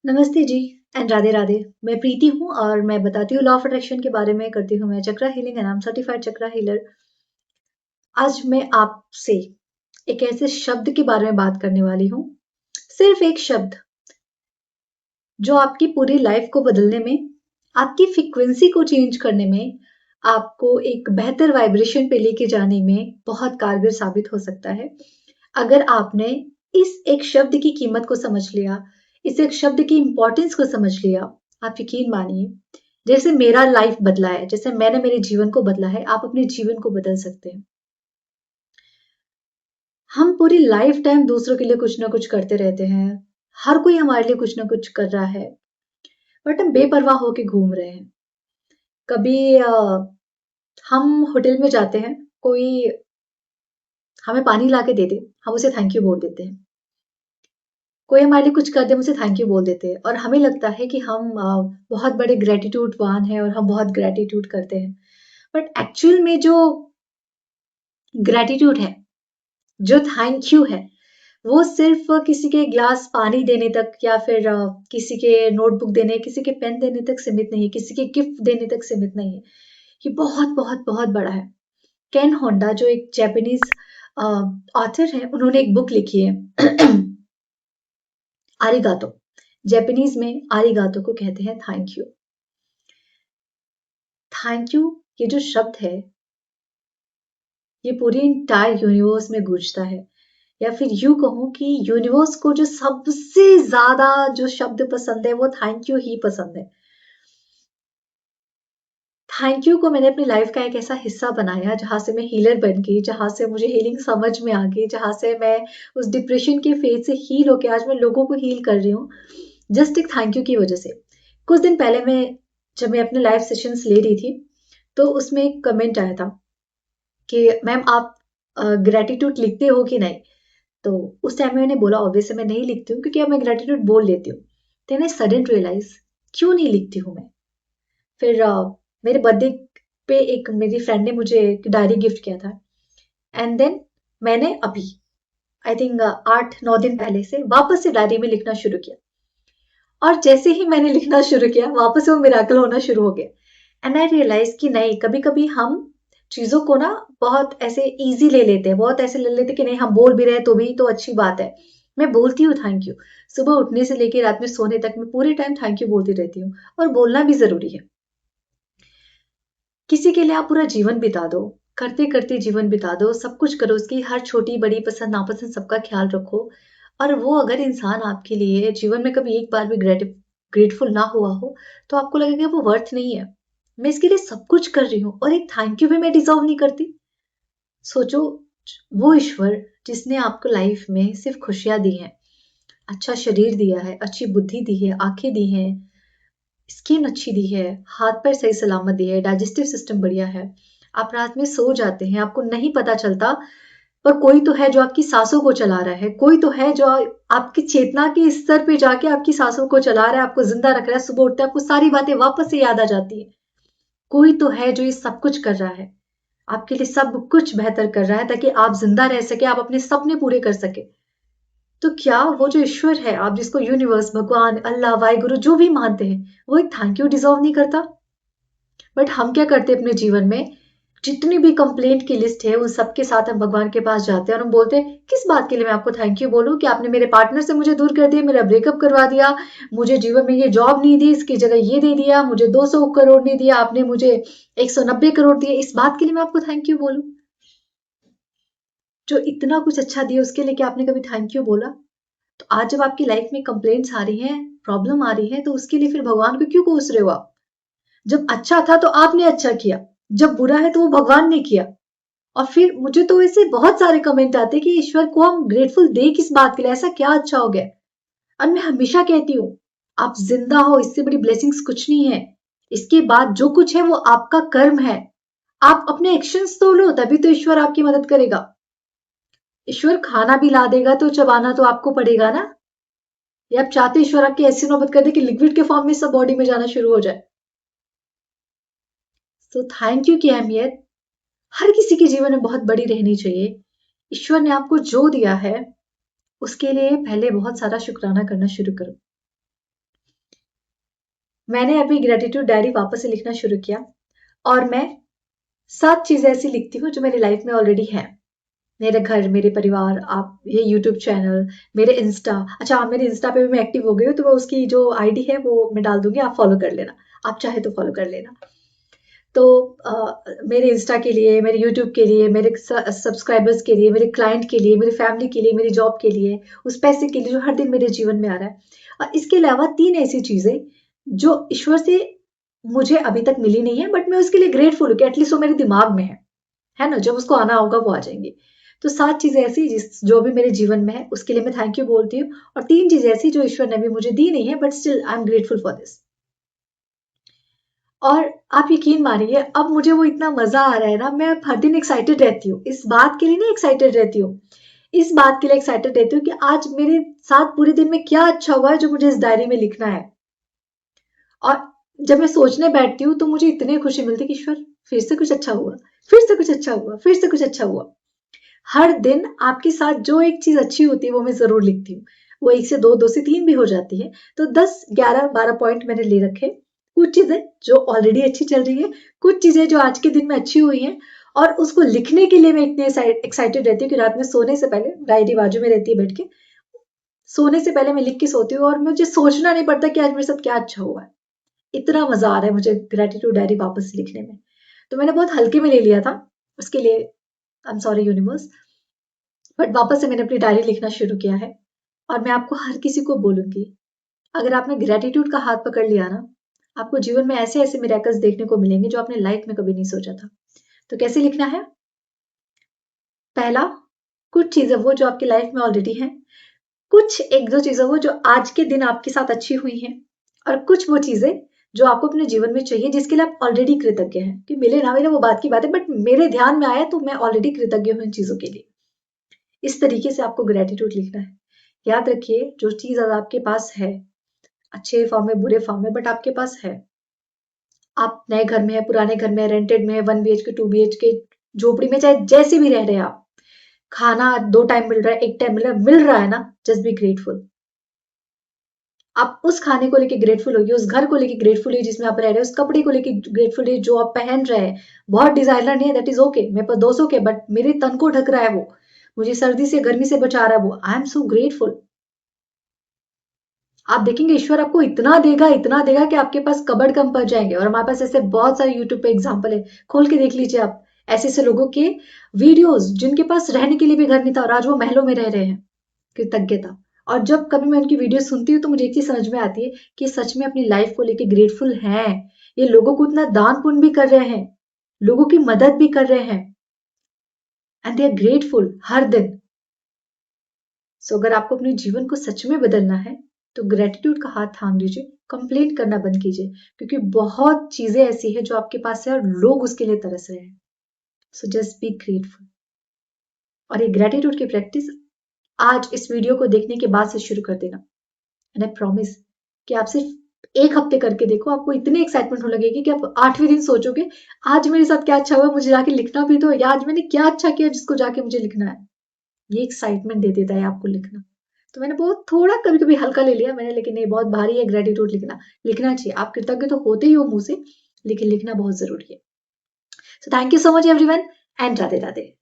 नमस्ते जी एंड राधे राधे। मैं प्रीति हूँ और मैं बताती हूँ लॉ ऑफ अट्रैक्शन के बारे में। करती हूँ मैं chakra healing and I am certified chakra healer. आज मैं आपसे एक ऐसे शब्द के बारे में बात करने वाली हूँ। सिर्फ एक शब्द जो आपकी पूरी लाइफ को बदलने में, आपकी फ्रीक्वेंसी को चेंज करने में, आपको एक बेहतर वाइब्रेशन पे लेके जाने में बहुत कारगर साबित हो सकता है। अगर आपने इस एक शब्द की कीमत को समझ लिया, इस एक शब्द की इंपॉर्टेंस को समझ लिया, आप यकीन मानिए, जैसे मेरा लाइफ बदला है, जैसे मैंने मेरे जीवन को बदला है, आप अपने जीवन को बदल सकते हैं। हम पूरी लाइफ टाइम दूसरों के लिए कुछ ना कुछ करते रहते हैं। हर कोई हमारे लिए कुछ ना कुछ कर रहा है, बट हम बेपरवाह होके घूम रहे हैं। कभी हम होटल में जाते हैं, कोई हमें पानी ला के दे दे, हम उसे थैंक यू बोल देते हैं। कोई हमारे लिए कुछ कर दे, हम उसे थैंक यू बोल देते हैं और हमें लगता है कि हम बहुत बड़े ग्रेटिट्यूड वान हैं और हम बहुत ग्रेटिट्यूड करते हैं। बट एक्चुअल में जो ग्रेटिट्यूड है, जो थैंक यू है, वो सिर्फ किसी के ग्लास पानी देने तक या फिर किसी के नोटबुक देने, किसी के पेन देने तक सीमित नहीं है, किसी के गिफ्ट देने तक सीमित नहीं है। ये बहुत बहुत बहुत बड़ा है। केन होंडा जो एक जापानीज ऑथर है, उन्होंने एक बुक लिखी है आरिगातो। जापानीज में आरिगातो को कहते हैं थैंक यू। थैंक यू ये जो शब्द है, ये पूरी इंटायर यूनिवर्स में गूंजता है। या फिर यूं कहूं कि यूनिवर्स को जो सबसे ज्यादा जो शब्द पसंद है वो थैंक यू ही पसंद है। थैंक यू को मैंने अपनी लाइफ का एक ऐसा हिस्सा बनाया जहां से मैं हीलर बन गई, जहां से मुझे हीलिंग समझ में आ गई, जहां से मैं उस डिप्रेशन के फेज से हील होके आज मैं लोगों को हील कर रही हूँ, जस्ट एक थैंक यू की वजह से। कुछ दिन पहले जब मैं अपने लाइव सेशंस ले रही थी, तो उसमें एक कमेंट आया था कि मैम आप ग्रेटिट्यूड लिखते हो कि नहीं। तो उस टाइम में मैंने बोला ऑब्वियसली मैं नहीं लिखती हूँ, क्योंकि अब मैं ग्रेटिट्यूड बोल लेती हूँ। देन आई सडन रियलाइज क्यों नहीं लिखती हूँ मैं। फिर मेरे बर्थडे पे एक मेरी फ्रेंड ने मुझे एक डायरी गिफ्ट किया था, एंड देन मैंने अभी आई थिंक 8-9 दिन पहले से वापस से डायरी में लिखना शुरू किया। और जैसे ही मैंने लिखना शुरू किया, वापस से वो मिराकल होना शुरू हो गया। एंड आई रियलाइज कि नहीं, कभी कभी हम चीजों को ना बहुत ऐसे इजी ले लेते हैं, बहुत ऐसे ले लेते हैं कि नहीं हम बोल भी रहे हैं तो भी तो अच्छी बात है। मैं बोलती हूँ थैंक यू। सुबह उठने से लेकर रात में सोने तक मैं पूरे टाइम थैंक यू बोलती रहती हूँ, और बोलना भी जरूरी है। किसी के लिए आप पूरा जीवन बिता दो, करते करते जीवन बिता दो, सब कुछ करो, उसकी हर छोटी बड़ी पसंद नापसंद सबका ख्याल रखो, और वो अगर इंसान आपके लिए जीवन में कभी एक बार भी ग्रेटफुल ना हुआ हो, तो आपको लगेगा वो वर्थ नहीं है। मैं इसके लिए सब कुछ कर रही हूँ और एक थैंक यू भी मैं डिजर्व नहीं करती। सोचो, वो ईश्वर जिसने आपको लाइफ में सिर्फ खुशियां दी हैं, अच्छा शरीर दिया है, अच्छी बुद्धि दी है, आंखें दी हैं, स्किन अच्छी दी है, हाथ पैर सही सलामत दिए है, डाइजेस्टिव सिस्टम बढ़िया है, आप रात में सो जाते हैं, आपको नहीं पता चलता, पर कोई तो है जो आपकी सांसों को चला रहा है, कोई तो है जो आपकी चेतना के स्तर पे जाके आपकी सांसों को चला रहा है, आपको जिंदा रख रहा है। सुबह उठते आपको सारी बातें वापस से याद आ जाती है। कोई तो है जो ये सब कुछ कर रहा है, आपके लिए सब कुछ बेहतर कर रहा है, ताकि आप जिंदा रह सके, आप अपने सपने पूरे कर सके। तो क्या वो जो ईश्वर है, आप जिसको यूनिवर्स, भगवान, अल्लाह, वाहिगुरु जो भी मानते हैं, वो एक थैंक यू डिजर्व नहीं करता? बट हम क्या करते हैं अपने जीवन में, जितनी भी कंप्लेंट की लिस्ट है उन सबके साथ हम भगवान के पास जाते हैं और हम बोलते हैं किस बात के लिए मैं आपको थैंक यू बोलूं, कि आपने मेरे पार्टनर से मुझे दूर कर दिया, मेरा ब्रेकअप करवा दिया, मुझे जीवन में ये जॉब नहीं दी, इसकी जगह ये दे दिया, मुझे 200 करोड़ नहीं दिया, आपने मुझे 190 करोड़ दिए, इस बात के लिए मैं आपको थैंक यू बोलूं? जो इतना कुछ अच्छा दिया उसके लिए क्या आपने कभी थैंक यू बोला? तो आज जब आपकी लाइफ में कंप्लेंट्स आ रही हैं, प्रॉब्लम आ रही है, तो उसके लिए फिर भगवान को क्यों कोस रहे हो आप? जब अच्छा था तो आपने अच्छा किया, जब बुरा है तो वो भगवान ने किया। और फिर मुझे तो ऐसे बहुत सारे कमेंट आते कि ईश्वर को हम ग्रेटफुल दे किस बात के लिए, ऐसा क्या अच्छा हो गया। और मैं हमेशा कहती हूँ, आप जिंदा हो, इससे बड़ी ब्लेसिंग्स कुछ नहीं है। इसके बाद जो कुछ है वो आपका कर्म है। आप अपने एक्शंस तो लो, तभी तो ईश्वर आपकी मदद करेगा। ईश्वर खाना भी ला देगा तो चबाना तो आपको पड़ेगा ना। या आप चाहते ईश्वर आपकी ऐसी नौबत कर दे कि लिक्विड के फॉर्म में सब बॉडी में जाना शुरू हो जाए? तो थैंक यू की अहमियत हर किसी के जीवन में बहुत बड़ी रहनी चाहिए। ईश्वर ने आपको जो दिया है, उसके लिए पहले बहुत सारा शुक्राना करना शुरू करो। मैंने अभी ग्रेटिट्यूड डायरी वापस से लिखना शुरू किया और मैं 7 चीजें ऐसी लिखती हूँ जो मेरी लाइफ में ऑलरेडी है। मेरे घर, मेरे परिवार, आप ये यूट्यूब चैनल, मेरे इंस्टा। अच्छा, आप मेरे इंस्टा पे भी मैं एक्टिव हो गई हूँ, तो मैं उसकी जो आईडी है वो मैं डाल दूंगी, आप फॉलो कर लेना। आप चाहे तो फॉलो कर लेना। तो मेरे इंस्टा के लिए, मेरे यूट्यूब के लिए, मेरे सब्सक्राइबर्स के लिए, मेरे क्लाइंट के लिए, मेरी फैमिली के लिए, मेरी जॉब के लिए, उस पैसे के लिए जो हर दिन मेरे जीवन में आ रहा है। और इसके अलावा 3 ऐसी चीजें जो ईश्वर से मुझे अभी तक मिली नहीं है, बट मैं उसके लिए ग्रेटफुल हूँ कि एटलीस्ट वो मेरे दिमाग में है ना? जब उसको आना होगा वो आ जाएंगी। तो 7 चीजें ऐसी जो भी मेरे जीवन में है उसके लिए मैं थैंक यू बोलती हूँ, और 3 चीजें ऐसी जो ईश्वर ने भी मुझे दी नहीं है, but still I am grateful for this. और आप यकीन मानिए, अब मुझे वो इतना मजा आ रहा है ना, मैं हर दिन एक्साइटेड रहती हूँ। इस बात के लिए नहीं एक्साइटेड रहती हूँ, इस बात के लिए एक्साइटेड रहती हूँ कि आज मेरे साथ पूरे दिन में क्या अच्छा हुआ है जो मुझे इस डायरी में लिखना है। और जब मैं सोचने बैठती हूँ तो मुझे इतनी खुशी मिलती है कि ईश्वर, फिर से कुछ अच्छा हुआ, फिर से कुछ अच्छा हुआ, फिर से कुछ अच्छा हुआ। हर दिन आपके साथ जो एक चीज अच्छी होती है वो मैं जरूर लिखती हूँ। वो 1 से 2, 2 से 3 भी हो जाती है। तो 10, 11, 12 पॉइंट मैंने ले रखे। कुछ चीजें जो ऑलरेडी अच्छी चल रही है, कुछ चीजें जो आज के दिन में अच्छी हुई हैं, और उसको लिखने के लिए मैं इतने एक्साइटेड रहती हूँ कि रात में सोने से पहले डायरी बाजू में रहती है बेड के, सोने से पहले मैं लिख के सोती हूँ और मुझे सोचना नहीं पड़ता कि आज मेरे साथ क्या अच्छा हुआ है। इतना मजा आ रहा है मुझे ग्रेटिट्यूड डायरी वापस से लिखने में। तो मैंने बहुत हल्के में ले लिया था, उसके लिए I am sorry universe. But वापस से मैंने अपनी डायरी लिखना शुरू किया है। और मैं आपको हर किसी को बोलूंगी, अगर आपने ग्रेटिट्यूड का हाथ पकड़ लिया ना, आपको जीवन में ऐसे ऐसे मिरेकल्स देखने को मिलेंगे जो आपने लाइफ में कभी नहीं सोचा था। तो कैसे लिखना है? पहला, कुछ चीजें वो जो आपकी लाइफ में ऑलरेडी हैं, कुछ एक दो चीजें वो जो आज के दिन आपके साथ अच्छी हुई हैं, और कुछ वो चीजें जो आपको अपने जीवन में चाहिए जिसके लिए आप ऑलरेडी कृतज्ञ हैं। कि मिले ना मिले वो बात की बात है, बट मेरे ध्यान में आया तो मैं ऑलरेडी कृतज्ञ हूँ इन चीजों के लिए। इस तरीके से आपको ग्रेटिट्यूड लिखना है। याद रखिए, जो चीज आज आपके पास है, अच्छे फॉर्म में, बुरे फॉर्म में, बट आपके पास है। आप नए घर में है, पुराने घर में, रेंटेड में है, 1 BHK 2 BHK, झोपड़ी में, चाहे जैसे भी रह रहे हैं आप, खाना 2 टाइम मिल रहा है, 1 टाइम मिल रहा है ना, जस्ट बी ग्रेटफुल। आप उस खाने को लेके ग्रेटफुल होइए, उस घर को लेके ग्रेटफुल होइए जिसमें आप रह रहे हैं, उस कपड़े को लेके ग्रेटफुल होइए जो आप पहन रहे हैं। बहुत डिजाइनर नहीं है, दैट इज ओके, मेरे पास 200 के, बट मेरे तन को ढक रहा है वो, मुझे सर्दी से गर्मी से बचा रहा है वो। I am so grateful. आप देखेंगे ईश्वर आपको इतना देगा कि आपके पास कबर्ड कम पड़ जाएंगे। और हमारे पास ऐसे बहुत सारे यूट्यूब पे एग्जाम्पल है, खोल के देख लीजिए आप, ऐसे ऐसे लोगों के वीडियोस जिनके पास रहने के लिए भी घर नहीं था और आज वो महलों में रह रहे हैं। कृतज्ञता। और जब कभी मैं उनकी वीडियो सुनती हूँ तो मुझे एक चीज समझ में आती है कि सच में अपनी लाइफ को लेके ग्रेटफुल हैं। ये लोगों को इतना दान पुण्य भी कर रहे हैं, लोगों की मदद भी कर रहे हैं, एंड दे आर ग्रेटफुल हर दिन। सो अगर आपको अपने जीवन को सच में बदलना है तो ग्रेटिट्यूड का हाथ थाम लीजिए, कंप्लेंट करना बंद कीजिए, क्योंकि बहुत चीजें ऐसी है जो आपके पास है और लोग उसके लिए तरस रहे हैं। So just be grateful. और ये ग्रेटिट्यूड की प्रैक्टिस आज इस वीडियो को देखने के बाद से शुरू कर देना, एंड आई प्रॉमिस कि आप सिर्फ 1 हफ्ते करके देखो, आपको इतनी एक्साइटमेंट होने लगेगी कि आप 8वें दिन सोचोगे, आज मेरे साथ क्या अच्छा हुआ, मुझे जाके लिखना भी तो, या आज मैंने क्या अच्छा किया जिसको जाके मुझे लिखना है। ये एक्साइटमेंट दे देता है आपको लिखना। तो मैंने बहुत थोड़ा कभी कभी हल्का ले लिया मैंने, लेकिन नहीं, बहुत भारी है ग्रेटिट्यूड लिखना। लिखना चाहिए, आप कृतज्ञ तो होते ही हो मुंह से, लेकिन लिखना बहुत जरूरी है। So thank you so much everyone, and Radhe Radhe.